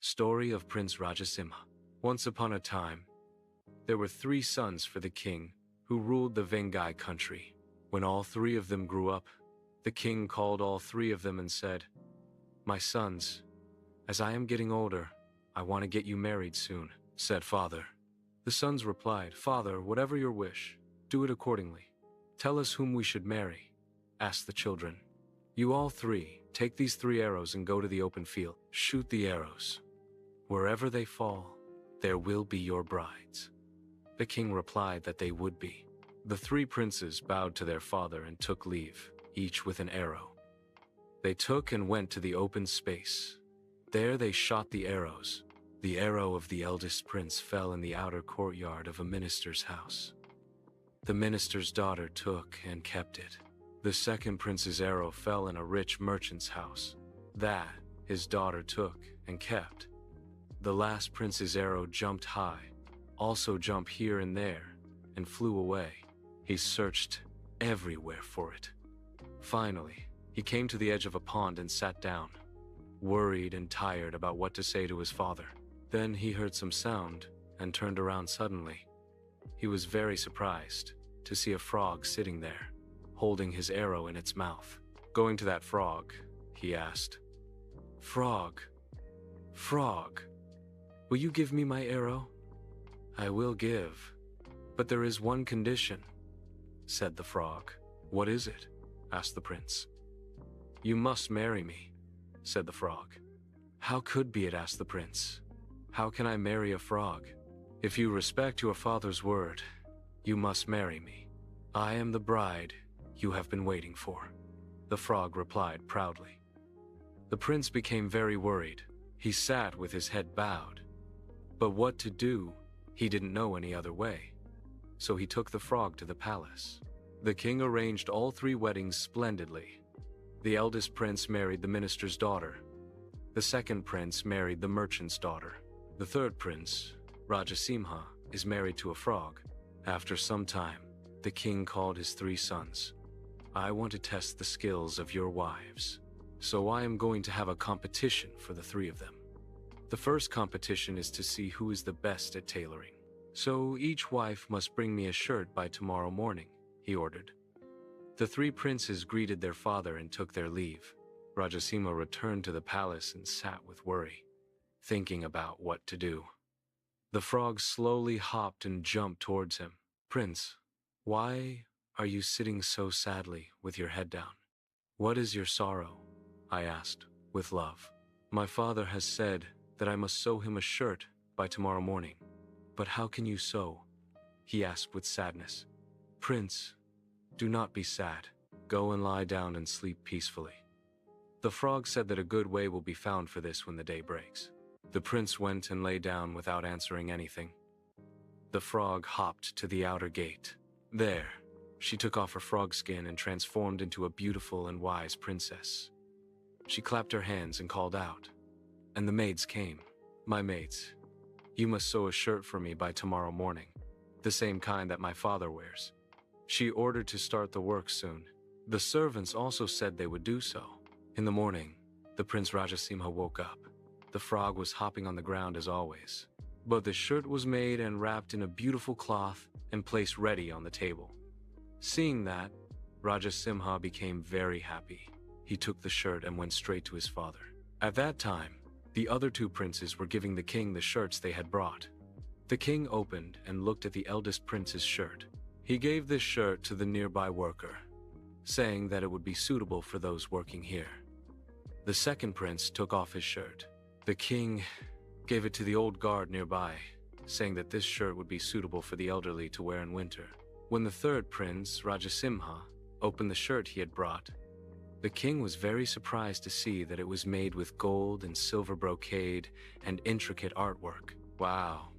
Story of Prince Rajasimha. Once upon a time, there were 3 sons for the king who ruled the Vengai country. When all 3 of them grew up, the king called all 3 of them and said, "My sons, as I am getting older, I want to get you married soon," said father. The sons replied, "Father, whatever your wish, do it accordingly. Tell us whom we should marry," asked the children. "You all 3, take these 3 arrows and go to the open field. Shoot the arrows. Wherever they fall, there will be your brides." The king replied that they would be. The 3 princes bowed to their father and took leave, each with an arrow. They took and went to the open space. There they shot the arrows. The arrow of the eldest prince fell in the outer courtyard of a minister's house. The minister's daughter took and kept it. The second prince's arrow fell in a rich merchant's house. That his daughter took and kept. The last prince's arrow jumped high, also jumped here and there, and flew away. He searched everywhere for it. Finally, he came to the edge of a pond and sat down, worried and tired about what to say to his father. Then he heard some sound and turned around suddenly. He was very surprised to see a frog sitting there, holding his arrow in its mouth. Going to that frog, he asked, "Frog, frog, will you give me my arrow?" "I will give, but there is one condition," said the frog. "What is it?" asked the prince. "You must marry me," said the frog. "How could be it?" asked the prince. "How can I marry a frog? If you respect your father's word, you must marry me. I am the bride you have been waiting for," the frog replied proudly. The prince became very worried. He sat with his head bowed. But what to do? He didn't know any other way. So he took the frog to the palace. The king arranged all 3 weddings splendidly. The eldest prince married the minister's daughter. The second prince married the merchant's daughter. The third prince, Rajasimha, is married to a frog. After some time, the king called his 3 sons. "I want to test the skills of your wives, so I am going to have a competition for the 3 of them. The first competition is to see who is the best at tailoring. So each wife must bring me a shirt by tomorrow morning," he ordered. The 3 princes greeted their father and took their leave. Rajasimha returned to the palace and sat with worry, thinking about what to do. The frog slowly hopped and jumped towards him. "Prince, why are you sitting so sadly with your head down? What is your sorrow?" I asked, with love. "My father has said that I must sew him a shirt by tomorrow morning." "But how can you sew?" he asked with sadness. "Prince, do not be sad. Go and lie down and sleep peacefully." The frog said that a good way will be found for this when the day breaks. The prince went and lay down without answering anything. The frog hopped to the outer gate. There, she took off her frog skin and transformed into a beautiful and wise princess. She clapped her hands and called out, and the maids came. "My maids, you must sew a shirt for me by tomorrow morning, the same kind that my father wears." She ordered to start the work soon. The servants also said they would do so. In the morning, the Prince Rajasimha woke up. The frog was hopping on the ground as always, but the shirt was made and wrapped in a beautiful cloth and placed ready on the table. Seeing that, Rajasimha became very happy. He took the shirt and went straight to his father. At that time, the other 2 princes were giving the king the shirts they had brought. The king opened and looked at the eldest prince's shirt. He gave this shirt to the nearby worker, saying that it would be suitable for those working here. The second prince took off his shirt. The king gave it to the old guard nearby, saying that this shirt would be suitable for the elderly to wear in winter. When the third prince, Rajasimha, opened the shirt he had brought, the king was very surprised to see that it was made with gold and silver brocade and intricate artwork. "Wow,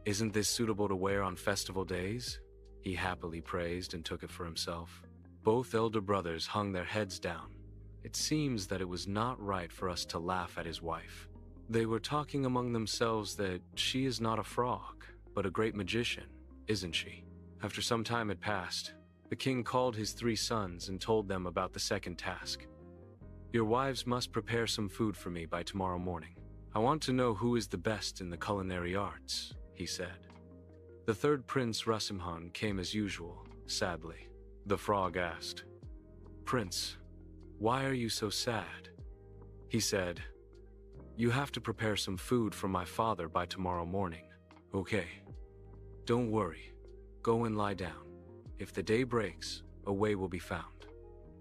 isn't this suitable to wear on festival days?" he happily praised and took it for himself. Both elder brothers hung their heads down. It seems that it was not right for us to laugh at his wife. They were talking among themselves that she is not a frog, but a great magician, isn't she? After some time had passed, the king called his 3 sons and told them about the second task. "Your wives must prepare some food for me by tomorrow morning. I want to know who is the best in the culinary arts, he said. The third Prince Rajasimha came as usual, sadly. The frog asked, Prince, why are you so sad? He said, You have to prepare some food for my father by tomorrow morning. Okay. Don't worry. Go and lie down. If the day breaks, a way will be found,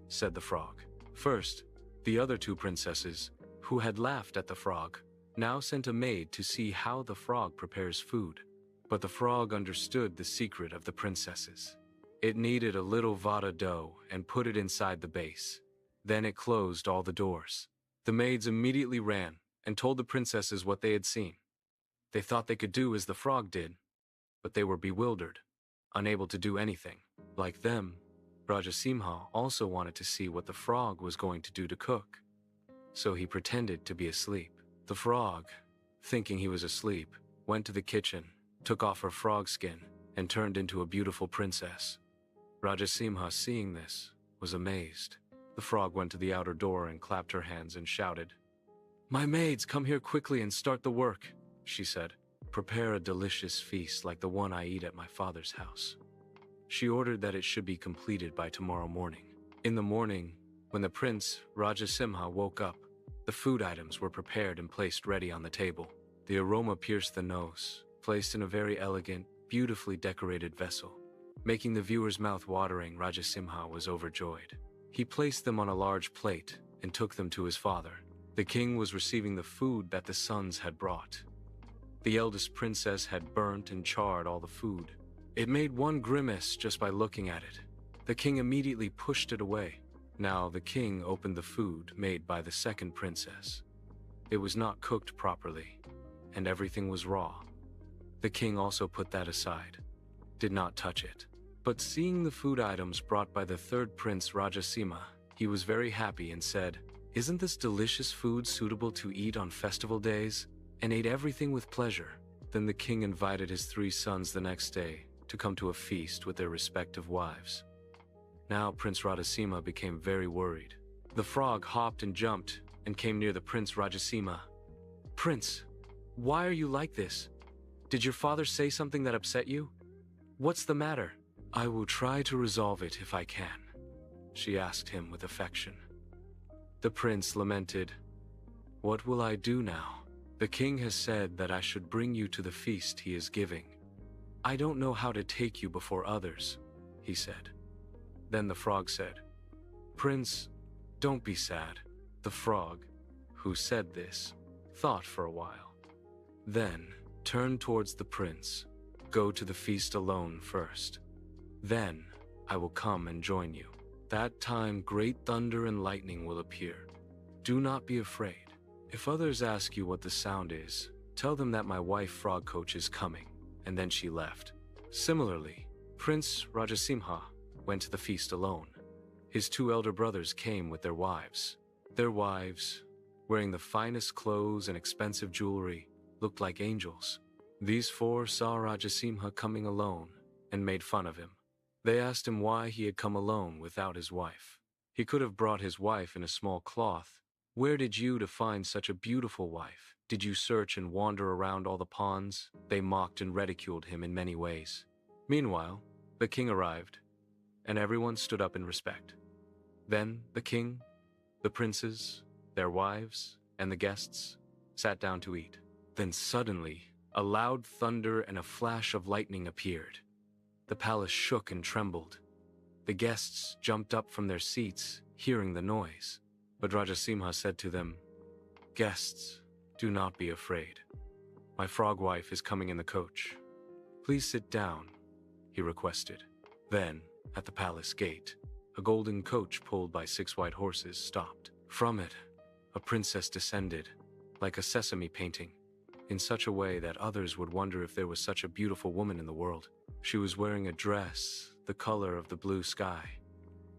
said the frog. First, the other two princesses, who had laughed at the frog, now sent a maid to see how the frog prepares food. But the frog understood the secret of the princesses. It kneaded a little vada dough and put it inside the base. Then it closed all the doors. The maids immediately ran and told the princesses what they had seen. They thought they could do as the frog did, but they were bewildered, unable to do anything. Like them, Rajasimha also wanted to see what the frog was going to do to cook. So he pretended to be asleep. The frog, thinking he was asleep, went to the kitchen, took off her frog skin, and turned into a beautiful princess. Rajasimha, seeing this, was amazed. The frog went to the outer door and clapped her hands and shouted, My maids, come here quickly and start the work, she said. Prepare a delicious feast like the one I eat at my father's house. She ordered that it should be completed by tomorrow morning. In the morning, when the Prince Rajasimha woke up, the food items were prepared and placed ready on the table. The aroma pierced the nose, placed in a very elegant, beautifully decorated vessel. Making the viewer's mouth watering, Rajasimha was overjoyed. He placed them on a large plate and took them to his father. The king was receiving the food that the sons had brought. The eldest princess had burnt and charred all the food. It made one grimace just by looking at it. The king immediately pushed it away. Now the king opened the food made by the second princess. It was not cooked properly, and everything was raw. The king also put that aside, did not touch it. But seeing the food items brought by the third Prince Rajasimha, he was very happy and said, Isn't this delicious food suitable to eat on festival days? And ate everything with pleasure. Then the king invited his three sons the next day to come to a feast with their respective wives. Now Prince Rajasimha became very worried. The frog hopped and jumped and came near the Prince Rajasimha. Prince, why are you like this? Did your father say something that upset you? What's the matter? I will try to resolve it if I can, she asked him with affection. The prince lamented, What will I do now? The king has said that I should bring you to the feast he is giving. I don't know how to take you before others, he said. Then the frog said, Prince, don't be sad. The frog, who said this, thought for a while. Then turned towards the prince. Go to the feast alone first. Then I will come and join you. That time great thunder and lightning will appear. Do not be afraid. If others ask you what the sound is, tell them that my wife Frog Coach is coming. And then she left. Similarly, Prince Rajasimha went to the feast alone. His two elder brothers came with their wives. Their wives, wearing the finest clothes and expensive jewelry, looked like angels. These four saw Rajasimha coming alone and made fun of him. They asked him why he had come alone without his wife. He could have brought his wife in a small cloth. Where did you to find such a beautiful wife? Did you search and wander around all the ponds? They mocked and ridiculed him in many ways. Meanwhile, the king arrived, and everyone stood up in respect. Then the king, the princes, their wives, and the guests sat down to eat. Then suddenly, a loud thunder and a flash of lightning appeared. The palace shook and trembled. The guests jumped up from their seats, hearing the noise. But Rajasimha said to them, Guests, do not be afraid. My frog wife is coming in the coach. Please sit down, he requested. Then, at the palace gate, a golden coach pulled by 6 white horses stopped. From it, a princess descended, like a sesame painting, in such a way that others would wonder if there was such a beautiful woman in the world. She was wearing a dress, the color of the blue sky.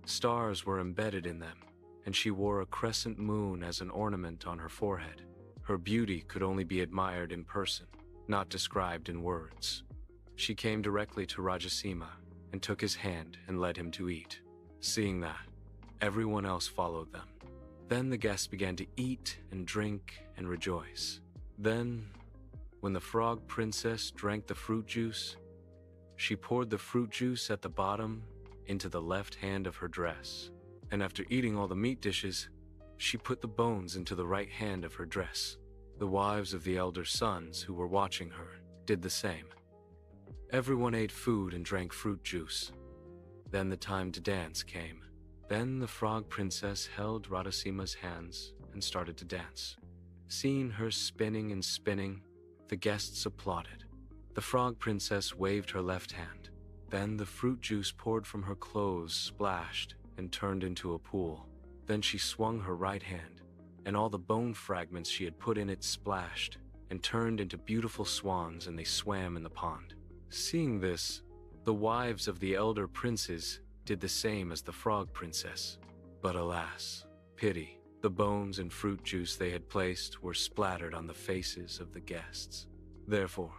Stars were embedded in them, and she wore a crescent moon as an ornament on her forehead. Her beauty could only be admired in person, not described in words. She came directly to Rajasimha and took his hand and led him to eat. Seeing that, everyone else followed them. Then the guests began to eat and drink and rejoice. Then, when the frog princess drank the fruit juice, she poured the fruit juice at the bottom into the left hand of her dress. And after eating all the meat dishes, she put the bones into the right hand of her dress. The wives of the elder sons who were watching her did the same. Everyone ate food and drank fruit juice. Then the time to dance came. Then the frog princess held Radhasima's hands and started to dance. Seeing her spinning and spinning, the guests applauded. The frog princess waved her left hand. Then the fruit juice poured from her clothes splashed and turned into a pool. Then she swung her right hand, and all the bone fragments she had put in it splashed and turned into beautiful swans, and they swam in the pond. Seeing this, the wives of the elder princes did the same as the frog princess. But alas, pity, the bones and fruit juice they had placed were splattered on the faces of the guests. Therefore,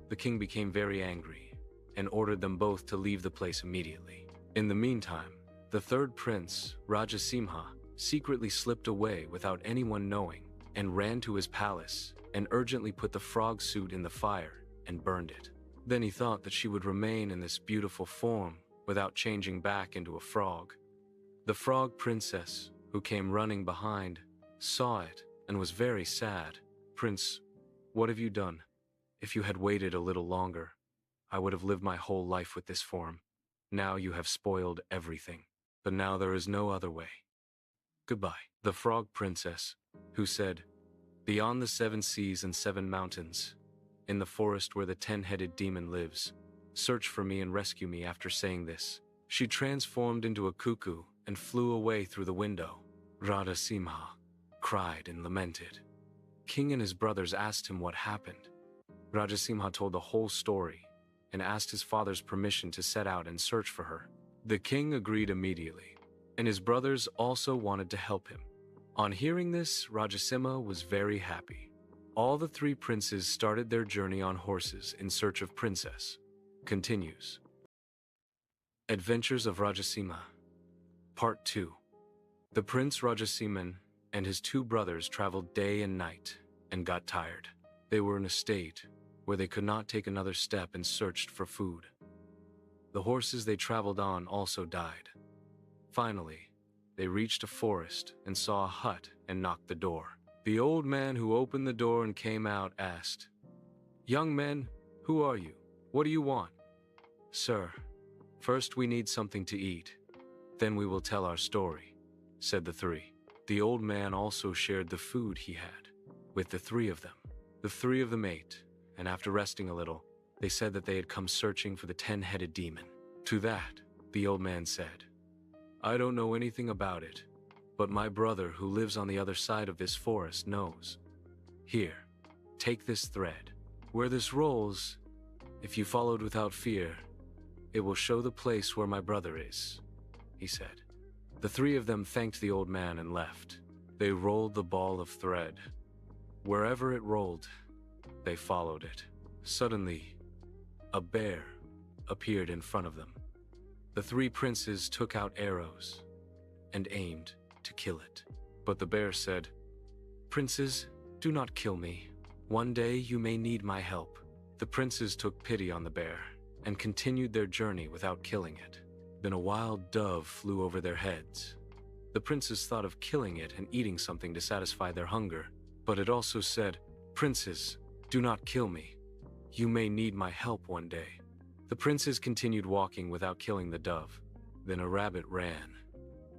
the king became very angry and ordered them both to leave the place immediately. In the meantime, the third prince, Rajasimha, secretly slipped away without anyone knowing and ran to his palace and urgently put the frog suit in the fire and burned it. Then he thought that she would remain in this beautiful form without changing back into a frog. The frog princess, who came running behind, saw it and was very sad. "Prince, what have you done? If you had waited a little longer, I would have lived my whole life with this form. Now you have spoiled everything. But now there is no other way. Goodbye." The frog princess, who said, "Beyond the 7 seas and 7 mountains, in the forest where the 10-headed demon lives, search for me and rescue me." After saying this, she transformed into a cuckoo and flew away through the window. Radhasimha cried and lamented. King and his brothers asked him what happened. Rajasimha told the whole story and asked his father's permission to set out and search for her. The king agreed immediately, and his brothers also wanted to help him. On hearing this, Rajasimha was very happy. All the 3 princes started their journey on horses in search of Princess. Continues. Adventures of Rajasimha, Part 2. The Prince Rajasimhan and his 2 brothers traveled day and night and got tired. They were in a state where they could not take another step and searched for food. The horses they traveled on also died. Finally, they reached a forest and saw a hut and knocked the door. The old man who opened the door and came out asked, "Young men, who are you? What do you want?" "Sir, first we need something to eat. Then we will tell our story," said the 3. The old man also shared the food he had with the 3 of them. The 3 of them ate, and after resting a little, they said that they had come searching for the 10-headed demon. To that, the old man said, "I don't know anything about it, but my brother who lives on the other side of this forest knows. Here, take this thread. Where this rolls, if you followed without fear, it will show the place where my brother is," he said. The 3 of them thanked the old man and left. They rolled the ball of thread. Wherever it rolled, they followed it. Suddenly, a bear appeared in front of them. The 3 princes took out arrows and aimed to kill it. But the bear said, "Princes, do not kill me. One day you may need my help." The princes took pity on the bear and continued their journey without killing it. Then a wild dove flew over their heads. The princes thought of killing it and eating something to satisfy their hunger, but it also said, "Princes, do not kill me. You may need my help one day." The princes continued walking without killing the dove. Then a rabbit ran.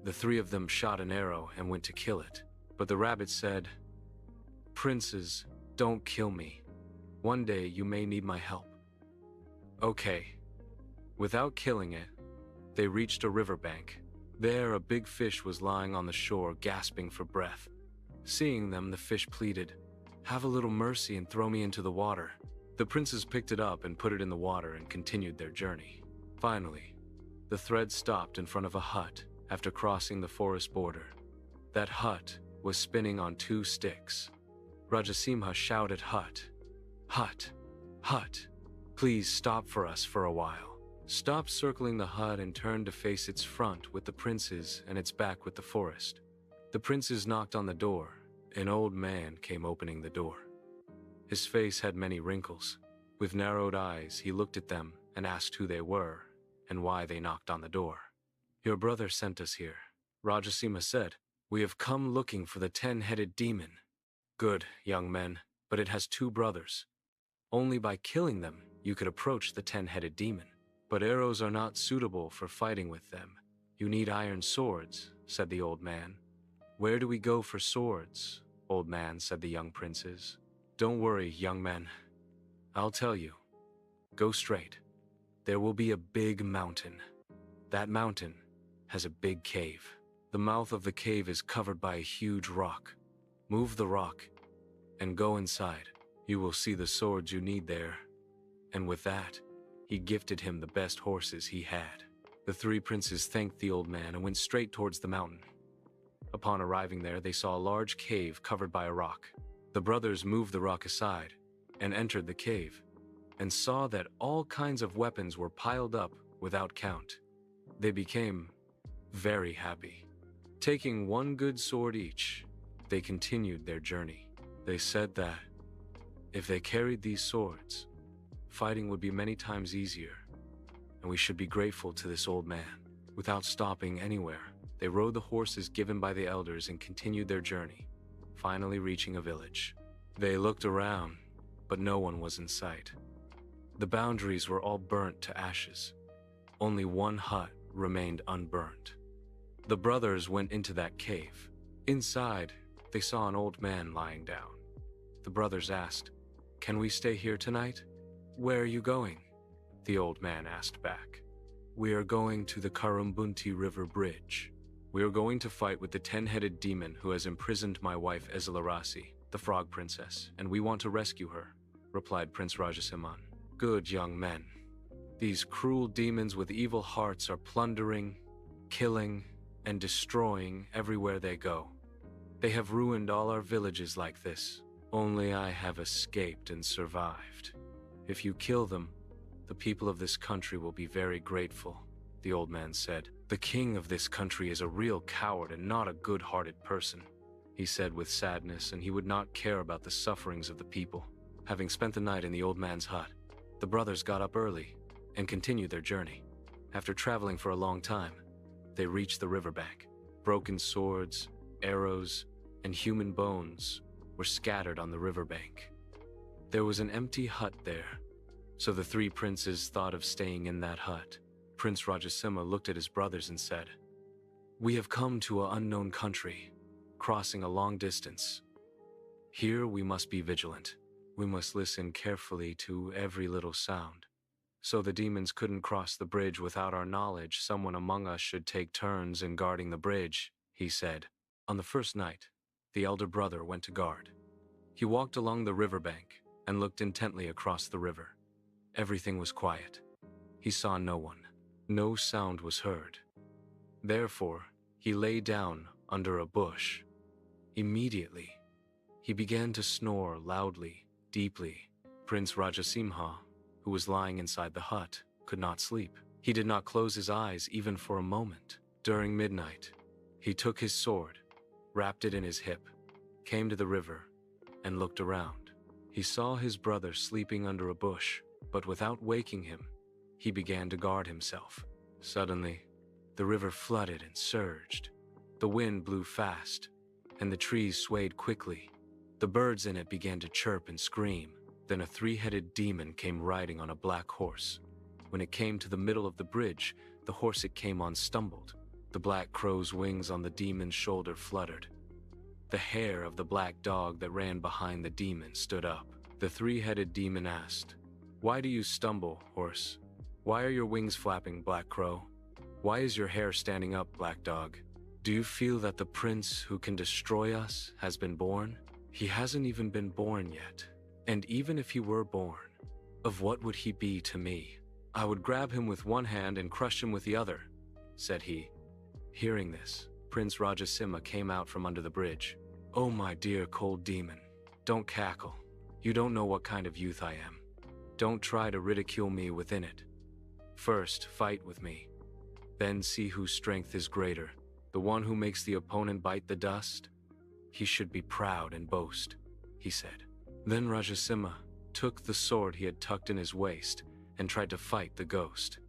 The 3 of them shot an arrow and went to kill it, but the rabbit said, "Princes, don't kill me. One day you may need my help." Okay. Without killing it, they reached a riverbank. There, a big fish was lying on the shore, gasping for breath. Seeing them, the fish pleaded, "Have a little mercy and throw me into the water." The princes picked it up and put it in the water and continued their journey. Finally, the thread stopped in front of a hut after crossing the forest border. That hut was spinning on 2 sticks. Rajasimha shouted, "Hut! Hut! Hut! Please stop for us for a while." Stopped circling the hut and turned to face its front with the princes and its back with the forest. The princes knocked on the door. An old man came opening the door. His face had many wrinkles. With narrowed eyes, he looked at them and asked who they were and why they knocked on the door. "Your brother sent us here," Rajasima said. "We have come looking for the 10-headed demon." "Good, young men, but it has 2 brothers. Only by killing them you could approach the 10-headed demon. But arrows are not suitable for fighting with them. You need iron swords," said the old man. "Where do we go for swords, old man?" said the young princes. "Don't worry, young men. I'll tell you. Go straight. There will be a big mountain. That mountain has a big cave. The mouth of the cave is covered by a huge rock. Move the rock and go inside. You will see the swords you need there." And with that, he gifted him the best horses he had. The 3 princes thanked the old man and went straight towards the mountain. Upon arriving there, they saw a large cave covered by a rock. The brothers moved the rock aside and entered the cave, and saw that all kinds of weapons were piled up without count. They became very happy. Taking 1 good sword each, they continued their journey. They said that if they carried these swords, fighting would be many times easier, and we should be grateful to this old man. Without stopping anywhere, they rode the horses given by the elders and continued their journey, finally reaching a village. They looked around, but no one was in sight. The boundaries were all burnt to ashes. Only 1 hut remained unburnt. The brothers went into that cave. Inside, they saw an old man lying down. The brothers asked, "Can we stay here tonight?" "Where are you going?" the old man asked back. "We are going to the Karumbunti River Bridge. We are going to fight with the 10-headed demon who has imprisoned my wife Ezilarasi, the frog princess, and we want to rescue her," replied Prince Rajasimha. "Good young men. These cruel demons with evil hearts are plundering, killing, and destroying everywhere they go. They have ruined all our villages like this. Only I have escaped and survived. If you kill them, the people of this country will be very grateful," the old man said. "The king of this country is a real coward and not a good-hearted person," he said with sadness, and he would not care about the sufferings of the people. Having spent the night in the old man's hut, the brothers got up early and continued their journey. After traveling for a long time, they reached the riverbank. Broken swords, arrows, and human bones were scattered on the riverbank. There was an empty hut there, so the 3 princes thought of staying in that hut. Prince Rajasimha looked at his brothers and said, "We have come to an unknown country, crossing a long distance. Here we must be vigilant. We must listen carefully to every little sound. So the demons couldn't cross the bridge without our knowledge. Someone among us should take turns in guarding the bridge," he said. On the first night, the elder brother went to guard. He walked along the riverbank and looked intently across the river. Everything was quiet. He saw no one. No sound was heard. Therefore, he lay down under a bush. Immediately, he began to snore loudly, deeply. Prince Rajasimha, who was lying inside the hut, could not sleep. He did not close his eyes even for a moment. During midnight, he took his sword, wrapped it in his hip, came to the river, and looked around. He saw his brother sleeping under a bush, but without waking him, he began to guard himself. Suddenly, the river flooded and surged. The wind blew fast, and the trees swayed quickly. The birds in it began to chirp and scream. Then a 3-headed demon came riding on a black horse. When it came to the middle of the bridge, the horse it came on stumbled. The black crow's wings on the demon's shoulder fluttered. The hair of the black dog that ran behind the demon stood up. The 3-headed demon asked, "Why do you stumble, horse? Why are your wings flapping, black crow? Why is your hair standing up, black dog? Do you feel that the prince who can destroy us has been born? He hasn't even been born yet. And even if he were born, of what would he be to me? I would grab him with one hand and crush him with the other," said he. Hearing this, Prince Rajasimha came out from under the bridge. "Oh, my dear cold demon, don't cackle. You don't know what kind of youth I am. Don't try to ridicule me within it. First, fight with me. Then see whose strength is greater. The one who makes the opponent bite the dust? He should be proud and boast," he said. Then Rajasimha took the sword he had tucked in his waist and tried to fight the ghost.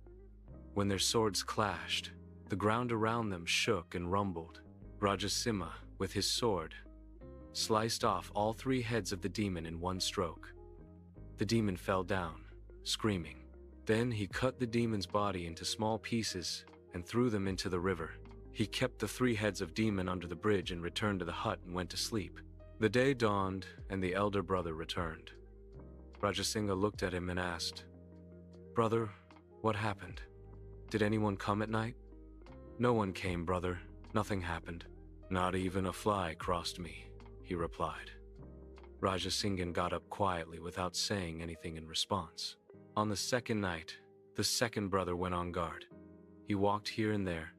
When their swords clashed, the ground around them shook and rumbled. Rajasimha, with his sword, sliced off all 3 heads of the demon in one stroke. The demon fell down, screaming. Then he cut the demon's body into small pieces and threw them into the river. He kept the 3 heads of demon under the bridge and returned to the hut and went to sleep. The day dawned and the elder brother returned. Rajasimha looked at him and asked, "Brother, what happened? Did anyone come at night?" "No one came, brother. Nothing happened. Not even a fly crossed me," he replied. Rajasimha got up quietly without saying anything in response. On the second night, the second brother went on guard. He walked here and there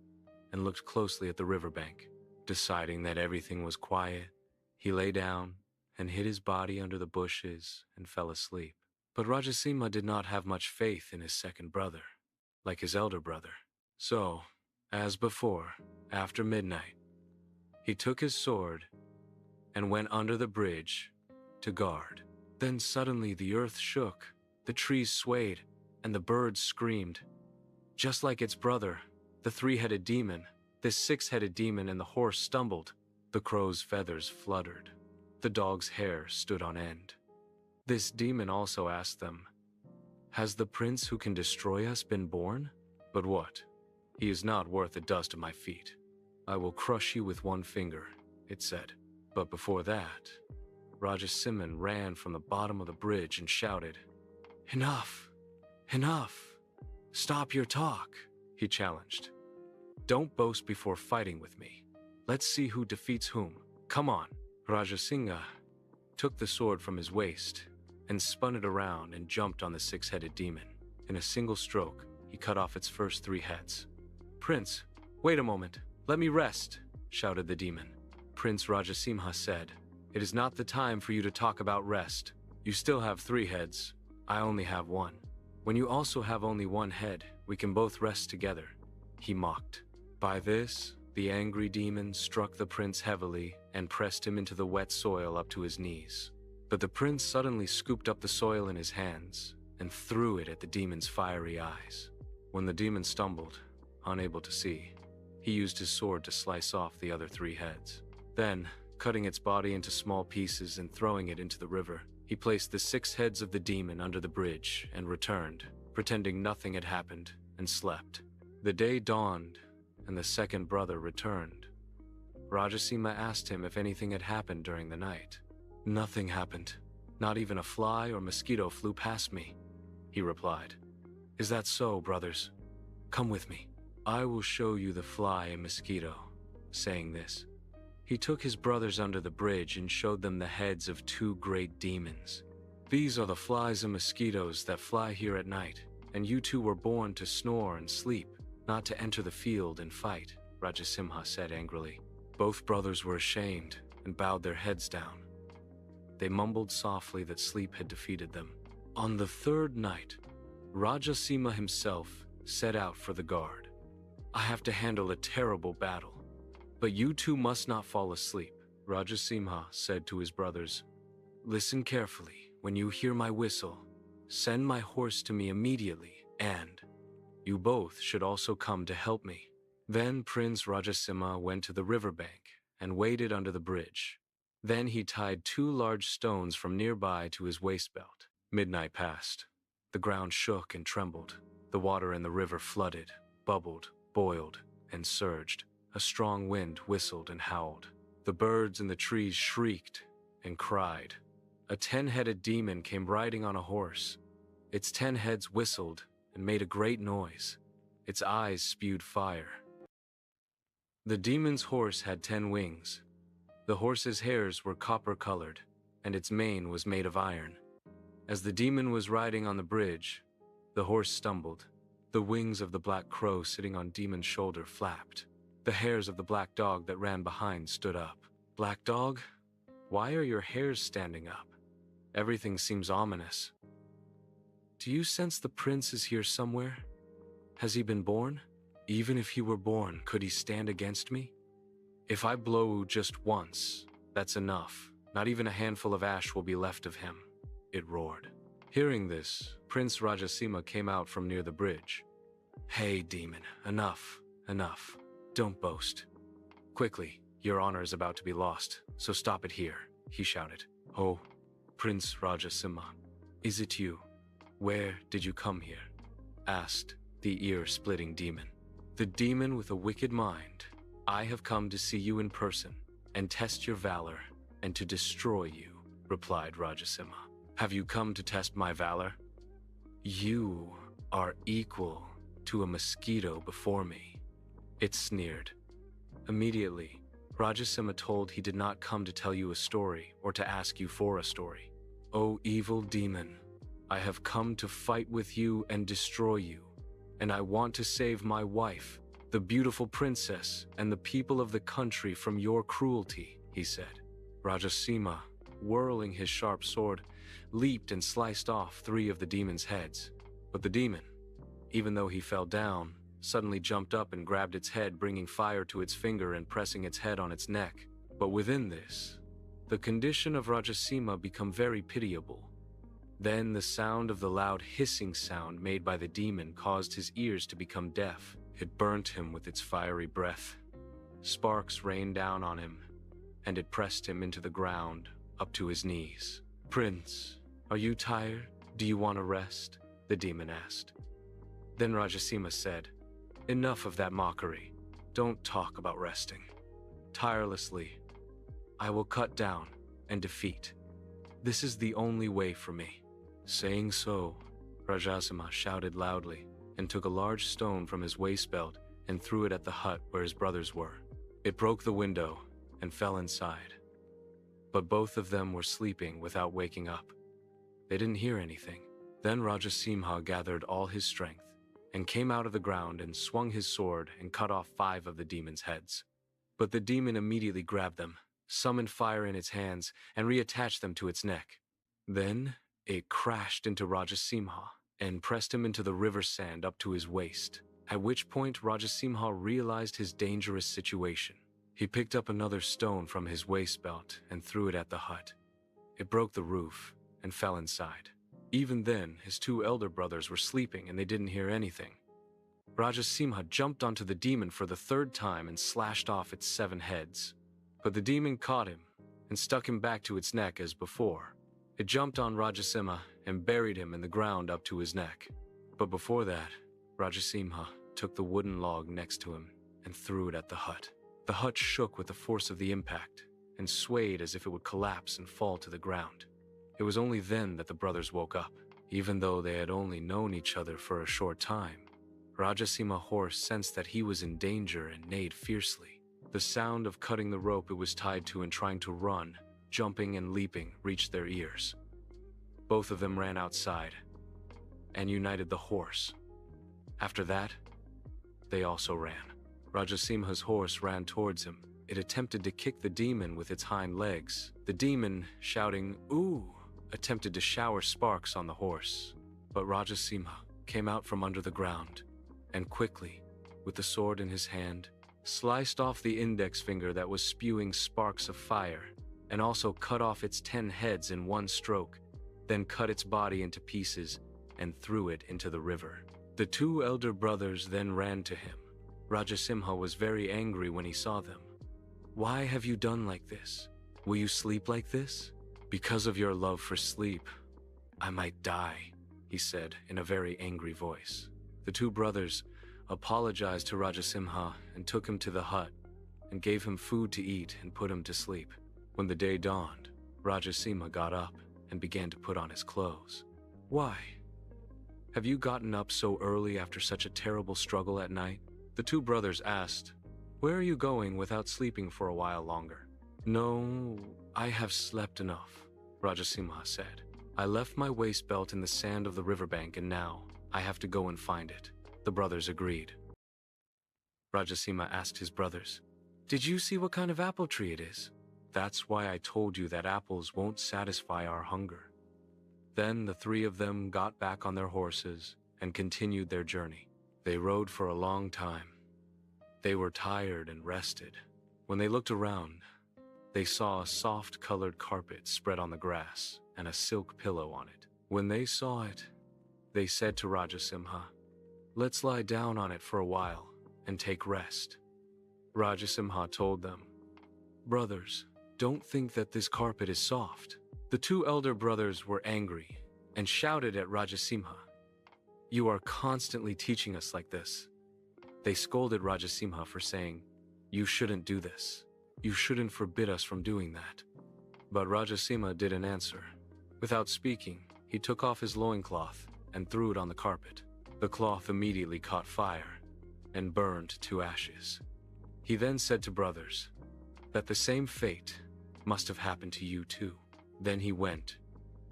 and looked closely at the riverbank. Deciding that everything was quiet, he lay down and hid his body under the bushes and fell asleep. But Rajasimha did not have much faith in his second brother, like his elder brother. So, as before, after midnight, he took his sword and went under the bridge to guard. Then suddenly the earth shook, the trees swayed, and the birds screamed. Just like its brother, the 3-headed demon, this 6-headed demon and the horse stumbled. The crow's feathers fluttered. The dog's hair stood on end. This demon also asked them, "Has the prince who can destroy us been born? But what? He is not worth the dust of my feet. I will crush you with one finger," it said. But before that, Rajasimha ran from the bottom of the bridge and shouted, "Enough! Enough! Stop your talk," he challenged. "Don't boast before fighting with me. Let's see who defeats whom. Come on." Rajasimha took the sword from his waist and spun it around and jumped on the 6-headed demon. In a single stroke, he cut off its first 3 heads. "Prince, wait a moment. Let me rest," shouted the demon. Prince Rajasimha said, "It is not the time for you to talk about rest. You still have 3 heads. I only have 1. When you also have only 1 head, we can both rest together," he mocked. By this, the angry demon struck the prince heavily and pressed him into the wet soil up to his knees. But the prince suddenly scooped up the soil in his hands and threw it at the demon's fiery eyes. When the demon stumbled, unable to see, he used his sword to slice off the other 3 heads. Then, cutting its body into small pieces and throwing it into the river, he placed the 6 heads of the demon under the bridge and returned, pretending nothing had happened, and slept. The day dawned, and the second brother returned. Rajasimha asked him if anything had happened during the night. "Nothing happened. Not even a fly or mosquito flew past me," he replied. "Is that so, brothers? Come with me. I will show you the fly and mosquito." Saying this, he took his brothers under the bridge and showed them the heads of 2 great demons. "These are the flies and mosquitoes that fly here at night, and you 2 were born to snore and sleep, not to enter the field and fight," Rajasimha said angrily. Both brothers were ashamed and bowed their heads down. They mumbled softly that sleep had defeated them. On the 3rd night, Rajasimha himself set out for the guard. "I have to handle a terrible battle, but you 2 must not fall asleep," Rajasimha said to his brothers. "Listen carefully. When you hear my whistle, send my horse to me immediately, and you both should also come to help me." Then Prince Rajasimha went to the riverbank and waited under the bridge. Then he tied 2 large stones from nearby to his waist belt. Midnight passed. The ground shook and trembled. The water in the river flooded, bubbled, boiled, and surged. A strong wind whistled and howled. The birds in the trees shrieked and cried. A 10-headed demon came riding on a horse. Its 10 heads whistled and made a great noise. Its eyes spewed fire. The demon's horse had 10 wings. The horse's hairs were copper-colored, and its mane was made of iron. As the demon was riding on the bridge, the horse stumbled. The wings of the black crow sitting on demon's shoulder flapped. The hairs of the black dog that ran behind stood up. "Black dog, why are your hairs standing up? Everything seems ominous. Do you sense the prince is here somewhere? Has he been born? Even if he were born, could he stand against me? If I blow just once, that's enough. Not even a handful of ash will be left of him, it roared. Hearing this, Prince Rajasimha came out from near the bridge. Hey, demon, enough, enough. Don't boast. Quickly, your honor is about to be lost, so stop it here, he shouted. Oh, Prince Rajasimha, is it you? Where did you come here? Asked the ear-splitting demon. The demon with a wicked mind. I have come to see you in person, and test your valor, and to destroy you, replied Rajasimha. Have you come to test my valor? You are equal to a mosquito before me, it sneered. Immediately, Rajasimha told he did not come to tell you a story or to ask you for a story. O evil demon, I have come to fight with you and destroy you, and I want to save my wife, the beautiful princess, and the people of the country from your cruelty, he said. Rajasimha, whirling his sharp sword, leaped and sliced off 3 of the demon's heads. But the demon, even though he fell down, suddenly jumped up and grabbed its head, bringing fire to its finger and pressing its head on its neck. But within this, the condition of Rajasimha became very pitiable. Then the sound of the loud hissing sound made by the demon caused his ears to become deaf. It burnt him with its fiery breath. Sparks rained down on him, and it pressed him into the ground, up to his knees. Prince, are you tired? Do you want to rest? The demon asked. Then Rajasimha said, Enough of that mockery. Don't talk about resting. Tirelessly, I will cut down and defeat. This is the only way for me. Saying so, Rajasimha shouted loudly and took a large stone from his waist belt and threw it at the hut where his brothers were. It broke the window and fell inside. But both of them were sleeping without waking up. They didn't hear anything. Then Rajasimha gathered all his strength and came out of the ground and swung his sword and cut off 5 of the demon's heads. But the demon immediately grabbed them, summoned fire in its hands, and reattached them to its neck. Then it crashed into Rajasimha and pressed him into the river sand up to his waist, at which point Rajasimha realized his dangerous situation. He picked up another stone from his waist belt and threw it at the hut. It broke the roof and fell inside. Even then, his 2 elder brothers were sleeping and they didn't hear anything. Rajasimha jumped onto the demon for the 3rd time and slashed off its 7 heads. But the demon caught him and stuck him back to its neck as before. It jumped on Rajasimha and buried him in the ground up to his neck. But before that, Rajasimha took the wooden log next to him and threw it at the hut. The hut shook with the force of the impact and swayed as if it would collapse and fall to the ground. It was only then that the brothers woke up. Even though they had only known each other for a short time, Rajasimha's horse sensed that he was in danger and neighed fiercely. The sound of cutting the rope it was tied to and trying to run, jumping and leaping, reached their ears. Both of them ran outside and united the horse. After that, they also ran. Rajasimha's horse ran towards him. It attempted to kick the demon with its hind legs. The demon, shouting, "Ooh!" attempted to shower sparks on the horse. But Rajasimha came out from under the ground and quickly, with the sword in his hand, sliced off the index finger that was spewing sparks of fire, and also cut off its 10 heads in one stroke, then cut its body into pieces and threw it into the river. The 2 elder brothers then ran to him. Rajasimha was very angry when he saw them. Why have you done like this? Will you sleep like this? Because of your love for sleep, I might die, he said in a very angry voice. The 2 brothers apologized to Rajasimha and took him to the hut and gave him food to eat and put him to sleep. When the day dawned, Rajasimha got up and began to put on his clothes. Why? Have you gotten up so early after such a terrible struggle at night? The 2 brothers asked, Where are you going without sleeping for a while longer? No, I have slept enough, Rajasimha said. I left my waist belt in the sand of the riverbank and now I have to go and find it. The brothers agreed. Rajasimha asked his brothers, Did you see what kind of apple tree it is? That's why I told you that apples won't satisfy our hunger. Then the 3 of them got back on their horses and continued their journey. They rode for a long time. They were tired and rested. When they looked around, they saw a soft-colored carpet spread on the grass and a silk pillow on it. When they saw it, they said to Rajasimha, "Let's lie down on it for a while and take rest." Rajasimha told them, "Brothers, don't think that this carpet is soft." The two elder brothers were angry and shouted at Rajasimha, "You are constantly teaching us like this." They scolded Rajasimha for saying, "You shouldn't do this. You shouldn't forbid us from doing that." But Rajasimha didn't answer. Without speaking, he took off his loincloth and threw it on the carpet. The cloth immediately caught fire and burned to ashes. He then said to brothers that the same fate must have happened to you too. Then he went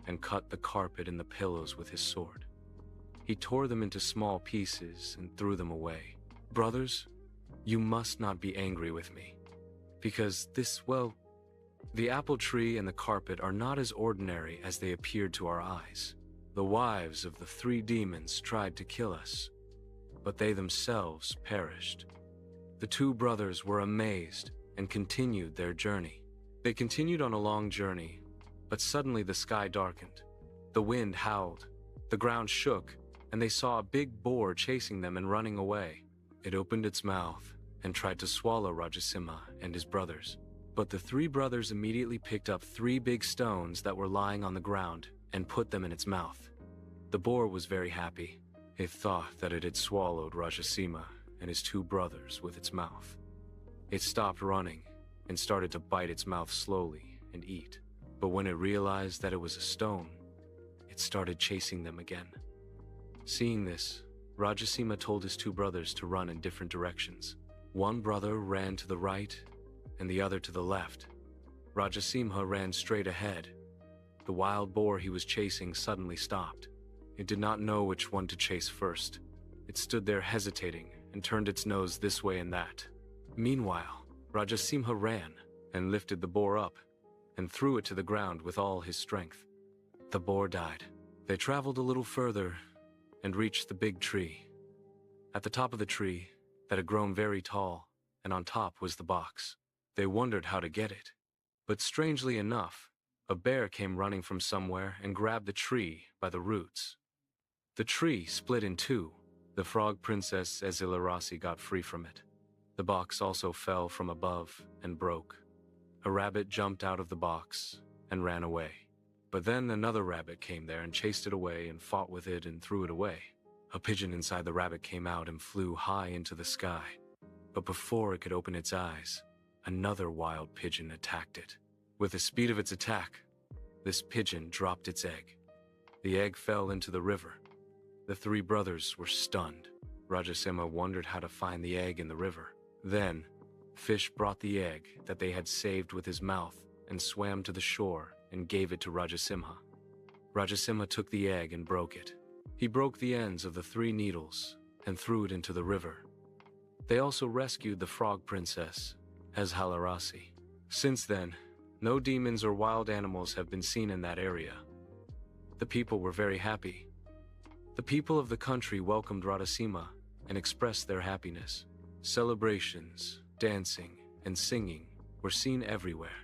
and cut the carpet and the pillows with his sword. He tore them into small pieces and threw them away. Brothers, you must not be angry with me, because the apple tree and the carpet are not as ordinary as they appeared to our eyes. The wives of the three demons tried to kill us, but they themselves perished. The two brothers were amazed and continued their journey. They continued on a long journey, but suddenly the sky darkened. The wind howled, the ground shook, and they saw a big boar chasing them and running away. It opened its mouth and tried to swallow Rajasimha and his brothers. But the three brothers immediately picked up 3 big stones that were lying on the ground and put them in its mouth. The boar was very happy. It thought that it had swallowed Rajasimha and his 2 brothers with its mouth. It stopped running and started to bite its mouth slowly and eat. But when it realized that it was a stone, it started chasing them again. Seeing this, Rajasimha told his 2 brothers to run in different directions. One brother ran to the right and the other to the left. Rajasimha ran straight ahead. The wild boar he was chasing suddenly stopped. It did not know which one to chase first. It stood there hesitating and turned its nose this way and that. Meanwhile, Rajasimha ran and lifted the boar up and threw it to the ground with all his strength. The boar died. They traveled a little further and reached the big tree. At the top of the tree, that had grown very tall, and on top was the box. They wondered how to get it. But strangely enough, a bear came running from somewhere and grabbed the tree by the roots. The tree split in 2. The frog princess Ezilarasi got free from it. The box also fell from above and broke. A rabbit jumped out of the box and ran away. But then another rabbit came there and chased it away and fought with it and threw it away. A pigeon inside the rabbit came out and flew high into the sky. But before it could open its eyes, another wild pigeon attacked it. With the speed of its attack, this pigeon dropped its egg. The egg fell into the river. The 3 brothers were stunned. Rajasimha wondered how to find the egg in the river. Then, Fish brought the egg that they had saved with his mouth and swam to the shore and gave it to Rajasimha. Rajasimha took the egg and broke it. He broke the ends of the 3 needles and threw it into the river. They also rescued the frog princess, Eshalarasi. Since then, no demons or wild animals have been seen in that area. The people were very happy. The people of the country welcomed Rajasimha and expressed their happiness. Celebrations, dancing, and singing were seen everywhere.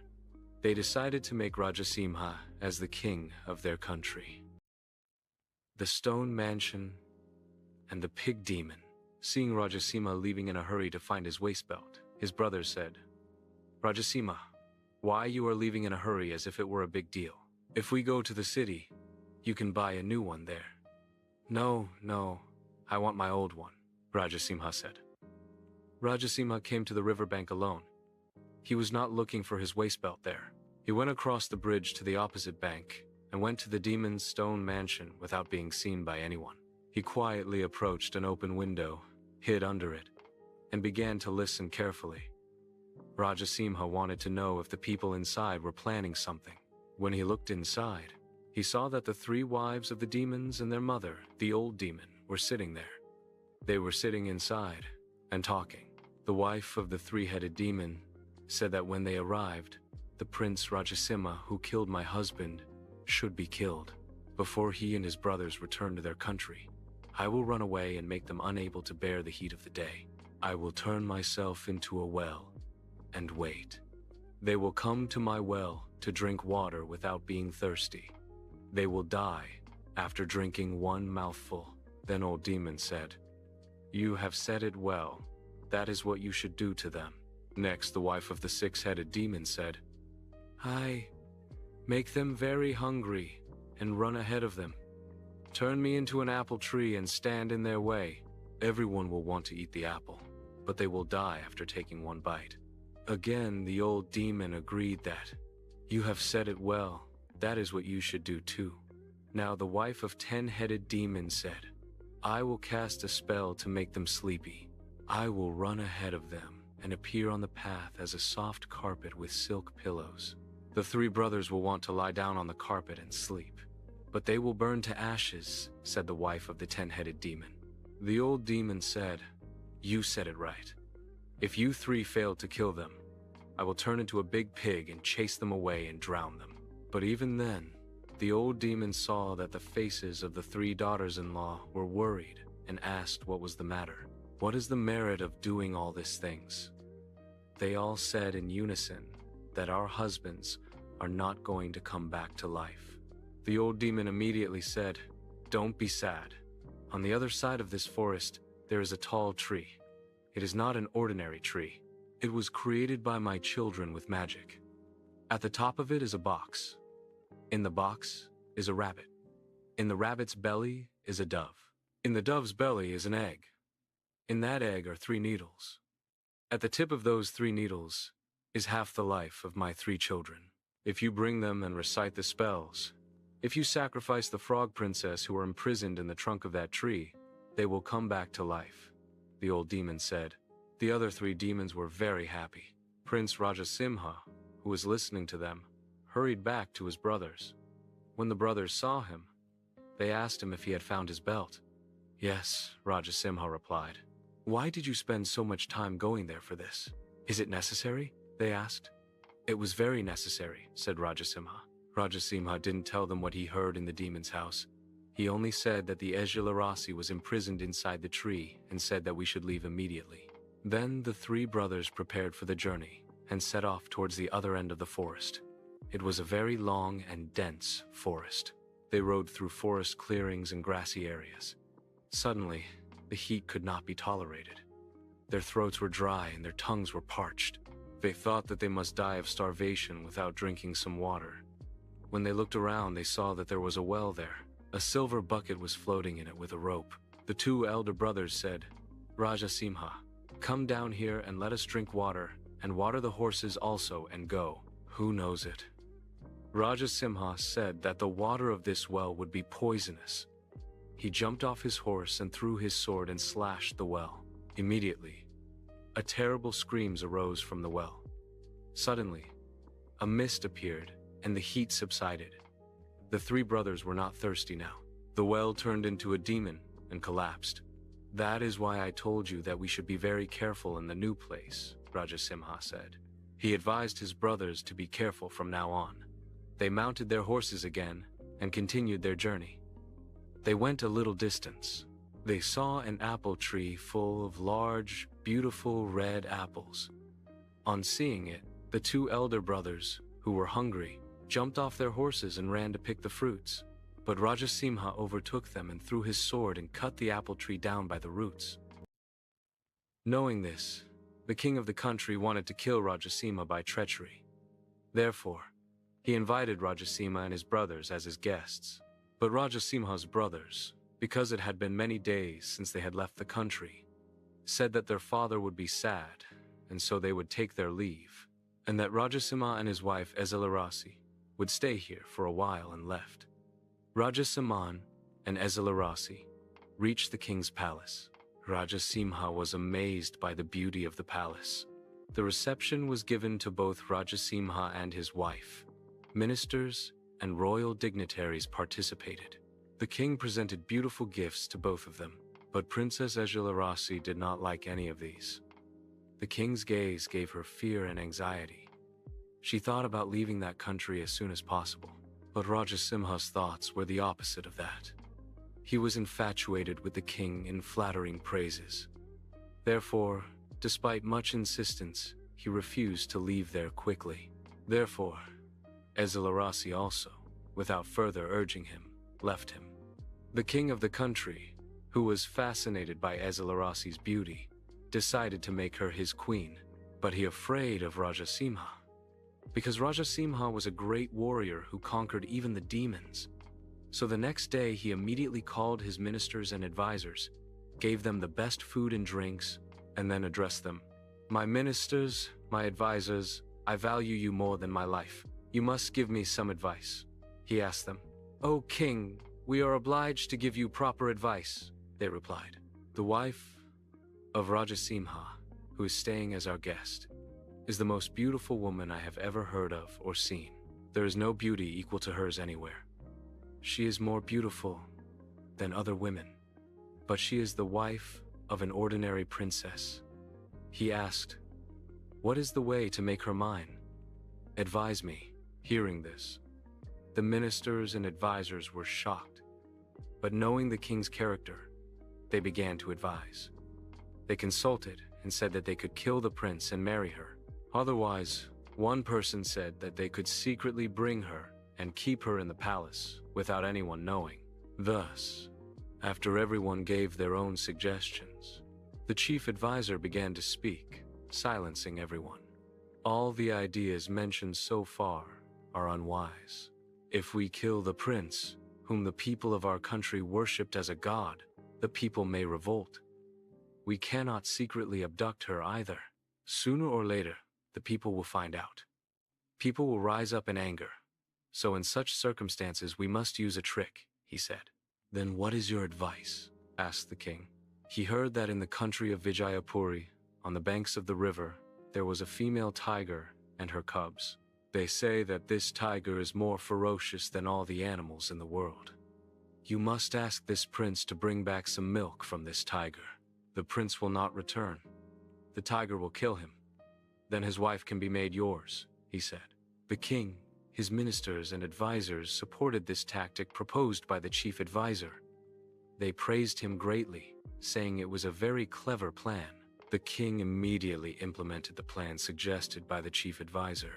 They decided to make Rajasimha as the king of their country. The stone mansion and the pig demon. Seeing Rajasimha leaving in a hurry to find his waist belt, his brother said, "Rajasimha, why you are leaving in a hurry as if it were a big deal? If we go to the city, you can buy a new one there." No, I want my old one," Rajasimha said. Rajasimha came to the riverbank alone. He was not looking for his waist belt there. He went across the bridge to the opposite bank and went to the demon's stone mansion without being seen by anyone. He quietly approached an open window, hid under it, and began to listen carefully. Rajasimha wanted to know if the people inside were planning something. When he looked inside, he saw that the 3 wives of the demons and their mother, the old demon, were sitting there. They were sitting inside and talking. The wife of the 3-headed demon said that when they arrived, the Prince Rajasimha, who killed my husband, should be killed before he and his brothers return to their country. I will run away and make them unable to bear the heat of the day. I will turn myself into a well and wait. They will come to my well to drink water without being thirsty. They will die after drinking one mouthful." Then old demon said, "You have said it well. That is what you should do to them." Next, the wife of the six-headed demon said, "I make them very hungry and run ahead of them. Turn me into an apple tree and stand in their way. Everyone will want to eat the apple, but they will die after taking one bite." Again, the old demon agreed that, "You have said it well. That is what you should do too." Now the wife of 10-headed demon said, "I will cast a spell to make them sleepy. I will run ahead of them and appear on the path as a soft carpet with silk pillows. The three brothers will want to lie down on the carpet and sleep, but they will burn to ashes," said the wife of the 10-headed demon. The old demon said, "You said it right. If you three fail to kill them, I will turn into a big pig and chase them away and drown them." But even then, the old demon saw that the faces of the three daughters-in-law were worried and asked what was the matter. "What is the merit of doing all these things?" They all said in unison that our husbands are not going to come back to life. The old demon immediately said, "Don't be sad. On the other side of this forest, there is a tall tree. It is not an ordinary tree. It was created by my children with magic. At the top of it is a box. In the box is a rabbit. In the rabbit's belly is a dove. In the dove's belly is an egg. In that egg are 3 needles. At the tip of those 3 needles is half the life of my 3 children. If you bring them and recite the spells, if you sacrifice the frog princess who are imprisoned in the trunk of that tree, they will come back to life." The old demon said. The other 3 demons were very happy. Prince Rajasimha, who was listening to them, hurried back to his brothers. When the brothers saw him, they asked him if he had found his belt. "Yes," Rajasimha replied. "Why did you spend so much time going there for this? Is it necessary?" they asked. "It was very necessary," said Rajasimha. Rajasimha didn't tell them what he heard in the demon's house. He only said that the Ejjilarasi was imprisoned inside the tree and said that we should leave immediately. Then the 3 brothers prepared for the journey and set off towards the other end of the forest. It was a very long and dense forest. They rode through forest clearings and grassy areas. Suddenly, the heat could not be tolerated. Their throats were dry and their tongues were parched. They thought that they must die of starvation without drinking some water. When they looked around, they saw that there was a well there. A silver bucket was floating in it with a rope. The 2 elder brothers said, "Rajasimha, come down here and let us drink water, and water the horses also and go. Who knows it?" Rajasimha said that the water of this well would be poisonous. He jumped off his horse and threw his sword and slashed the well. Immediately, a terrible screams arose from the well. Suddenly, a mist appeared and the heat subsided. The 3 brothers were not thirsty now. The well turned into a demon and collapsed. "That is why I told you that we should be very careful in the new place," Rajasimha said. He advised his brothers to be careful from now on. They mounted their horses again and continued their journey. They went a little distance. They saw an apple tree full of large, beautiful red apples. On seeing it, the 2 elder brothers, who were hungry, jumped off their horses and ran to pick the fruits. But Rajasimha overtook them and threw his sword and cut the apple tree down by the roots. Knowing this, the king of the country wanted to kill Rajasimha by treachery. Therefore, he invited Rajasimha and his brothers as his guests. But Rajasimha's brothers, because it had been many days since they had left the country, said that their father would be sad, and so they would take their leave, and that Rajasimha and his wife Ejjilarasi would stay here for a while and left. Rajasimhan and Ejjilarasi reached the king's palace. Rajasimha was amazed by the beauty of the palace. The reception was given to both Rajasimha and his wife. Ministers and royal dignitaries participated. The king presented beautiful gifts to both of them, but Princess Ejjilarasi did not like any of these. The king's gaze gave her fear and anxiety. She thought about leaving that country as soon as possible. But Rajasimha's thoughts were the opposite of that. He was infatuated with the king in flattering praises. Therefore, despite much insistence, he refused to leave there quickly. Therefore, Ezilarasi also, without further urging him, left him. The king of the country, who was fascinated by Ezilarasi's beauty, decided to make her his queen, but he afraid of Rajasimha. Because Rajasimha was a great warrior who conquered even the demons. So the next day he immediately called his ministers and advisors, gave them the best food and drinks, and then addressed them. "My ministers, my advisors, I value you more than my life. You must give me some advice." He asked them. "O king, we are obliged to give you proper advice," they replied. "The wife of Rajasimha, who is staying as our guest, is the most beautiful woman I have ever heard of or seen. There is no beauty equal to hers anywhere. She is more beautiful than other women, but she is the wife of an ordinary princess." He asked, "What is the way to make her mine? Advise me." Hearing this, the ministers and advisors were shocked, but knowing the king's character, they began to advise. They consulted and said that they could kill the prince and marry her. Otherwise, one person said that they could secretly bring her and keep her in the palace without anyone knowing. Thus, after everyone gave their own suggestions, the chief advisor began to speak, silencing everyone. "All the ideas mentioned so far are unwise. If we kill the prince, whom the people of our country worshipped as a god, the people may revolt. We cannot secretly abduct her either. Sooner or later, the people will find out. People will rise up in anger. So in such circumstances we must use a trick," he said. "Then what is your advice?" asked the king. He heard that in the country of Vijayapuri, on the banks of the river, there was a female tiger and her cubs. They say that this tiger is more ferocious than all the animals in the world. You must ask this prince to bring back some milk from this tiger. The prince will not return. The tiger will kill him. Then his wife can be made yours," he said. The king, his ministers and advisors supported this tactic proposed by the chief advisor. They praised him greatly, saying it was a very clever plan. The king immediately implemented the plan suggested by the chief advisor.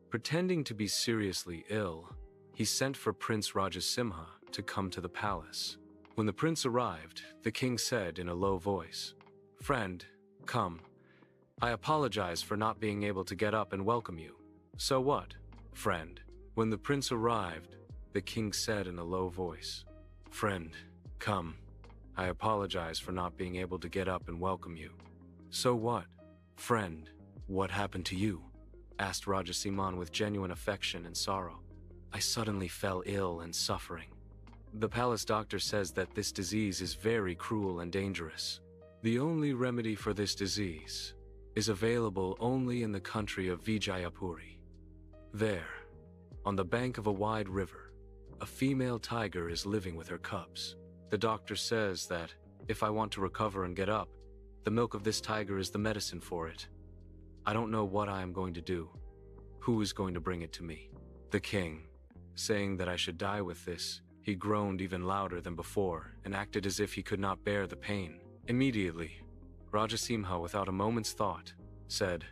Pretending to be seriously ill, he sent for Prince Rajasimha to come to the palace. When the prince arrived, the king said in a low voice, "Friend, come. I apologize for not being able to get up and welcome you." "So what, friend?" When the prince arrived, the king said in a low voice, "Friend, come. I apologize for not being able to get up and welcome you." "So what, friend? What happened to you?" asked Rajasimhan with genuine affection and sorrow. "I suddenly fell ill and suffering. The palace doctor says that this disease is very cruel and dangerous. The only remedy for this disease is available only in the country of Vijayapuri. There, on the bank of a wide river, a female tiger is living with her cubs. The doctor says that if I want to recover and get up, the milk of this tiger is the medicine for it. I don't know what I am going to do. Who is going to bring it to me?" The king, saying that I should die with this, he groaned even louder than before and acted as if he could not bear the pain. Immediately, Rajasimha, without a moment's thought, said,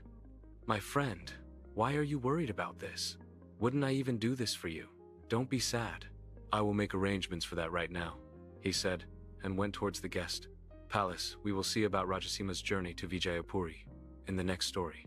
"My friend, why are you worried about this? Wouldn't I even do this for you? Don't be sad. I will make arrangements for that right now," he said, and went towards the guest palace. We will see about Rajasimha's journey to Vijayapuri in the next story.